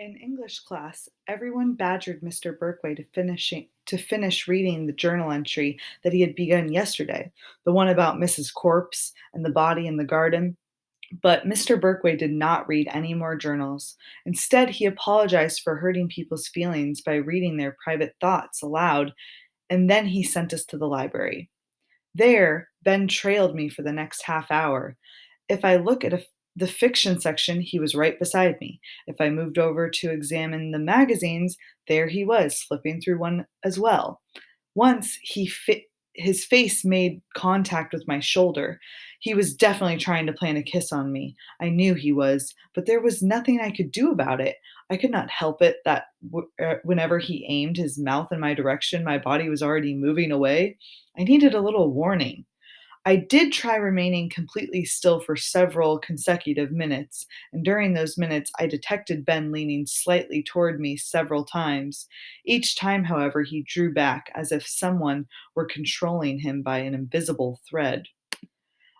In English class, everyone badgered Mr. Berkway to finish reading the journal entry that he had begun yesterday, the one about Mrs. Corpse and the body in the garden. But Mr. Berkway did not read any more journals. Instead, he apologized for hurting people's feelings by reading their private thoughts aloud, and then he sent us to the library. There, Ben trailed me for the next half hour. If I look at the fiction section, he was right beside me. If I moved over to examine the magazines, there he was, flipping through one as well. Once his face made contact with my shoulder. He was definitely trying to plant a kiss on me. I knew he was, but there was nothing I could do about it. I could not help it that whenever he aimed his mouth in my direction, my body was already moving away. I needed a little warning. I did try remaining completely still for several consecutive minutes, and during those minutes I detected Ben leaning slightly toward me several times. Each time, however, he drew back as if someone were controlling him by an invisible thread.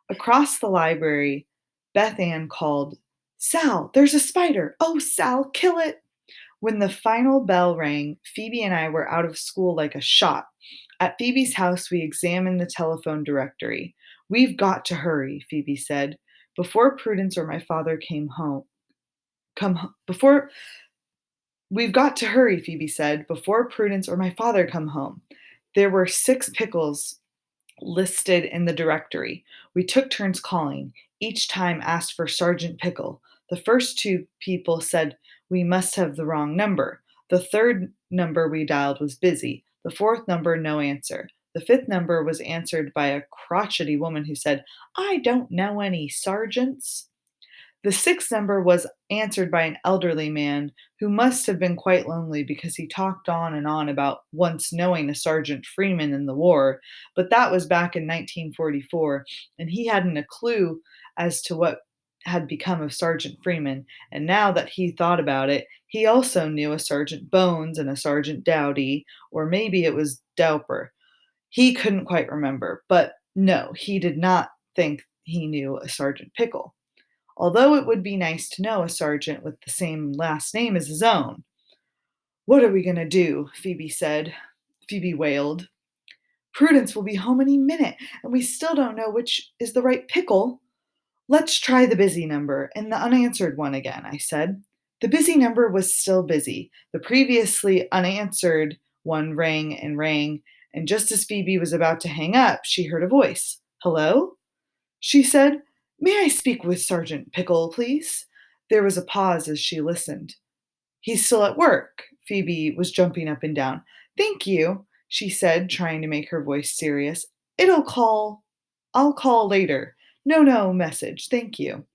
Across the library, Beth Ann called, "Sal, there's a spider! Oh, Sal, kill it!" When the final bell rang, Phoebe and I were out of school like a shot. At Phoebe's house, we examined the telephone directory. "We've got to hurry," Phoebe said. Before Prudence or my father came home, come ho- before We've got to hurry, Phoebe said, before Prudence or my father come home. There were 6 pickles listed in the directory. We took turns calling. Each time asked for Sergeant Pickle. The first 2 people said we must have the wrong number. The third number we dialed was busy. The fourth number, no answer. The fifth number was answered by a crotchety woman who said, "I don't know any sergeants." The sixth number was answered by an elderly man who must have been quite lonely because he talked on and on about once knowing a Sergeant Freeman in the war, but that was back in 1944, and he hadn't a clue as to what had become of Sergeant Freeman, and now that he thought about it, he also knew a Sergeant Bones and a Sergeant Dowdy, or maybe it was Dowper. He couldn't quite remember, but no, he did not think he knew a Sergeant Pickle, although it would be nice to know a sergeant with the same last name as his own. "What are we going to do?" Phoebe wailed. "Prudence will be home any minute, and we still don't know which is the right pickle." "Let's try the busy number and the unanswered one again," I said. The busy number was still busy. The previously unanswered one rang, and just as Phoebe was about to hang up, she heard a voice. "Hello?" She said, "May I speak with Sergeant Pickle, please?" There was a pause as she listened. "He's still at work." Phoebe was jumping up and down. "Thank you," she said, trying to make her voice serious. I'll call later. No message, thank you."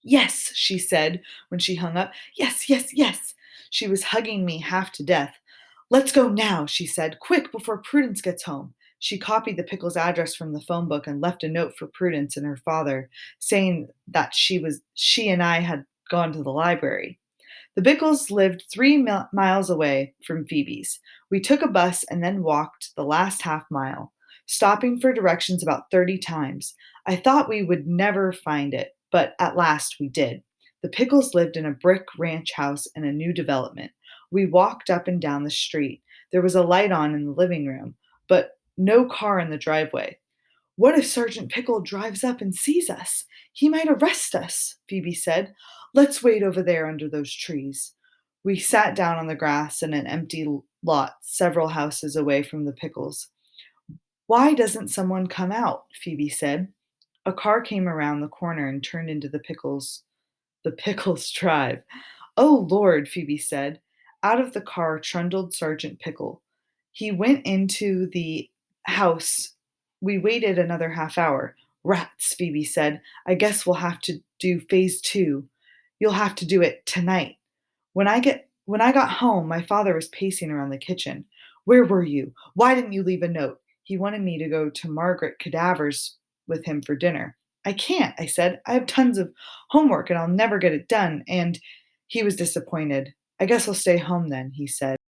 "Yes," she said when she hung up. "Yes, yes, yes." She was hugging me half to death. "Let's go now," she said. "Quick, before Prudence gets home." She copied the Pickles' address from the phone book and left a note for Prudence and her father, saying that she and I had gone to the library. The Pickles lived 3 miles away from Phoebe's. We took a bus and then walked the last half mile, stopping for directions about 30 times. I thought we would never find it, but at last we did. The Pickles lived in a brick ranch house in a new development. We walked up and down the street. There was a light on in the living room, but no car in the driveway. "What if Sergeant Pickle drives up and sees us? He might arrest us," Phoebe said. "Let's wait over there under those trees." We sat down on the grass in an empty lot several houses away from the Pickles. "Why doesn't someone come out?" Phoebe said. A car came around the corner and turned into the Pickles drive. "Oh, Lord," Phoebe said. Out of the car trundled Sergeant Pickle. He went into the house. We waited another half hour. "Rats," Phoebe said. "I guess we'll have to do phase 2. You'll have to do it tonight." When I got home, my father was pacing around the kitchen. "Where were you? Why didn't you leave a note?" He wanted me to go to Margaret Cadaver's with him for dinner. "I can't," I said. "I have tons of homework and I'll never get it done." And he was disappointed. "I guess I'll stay home then," he said.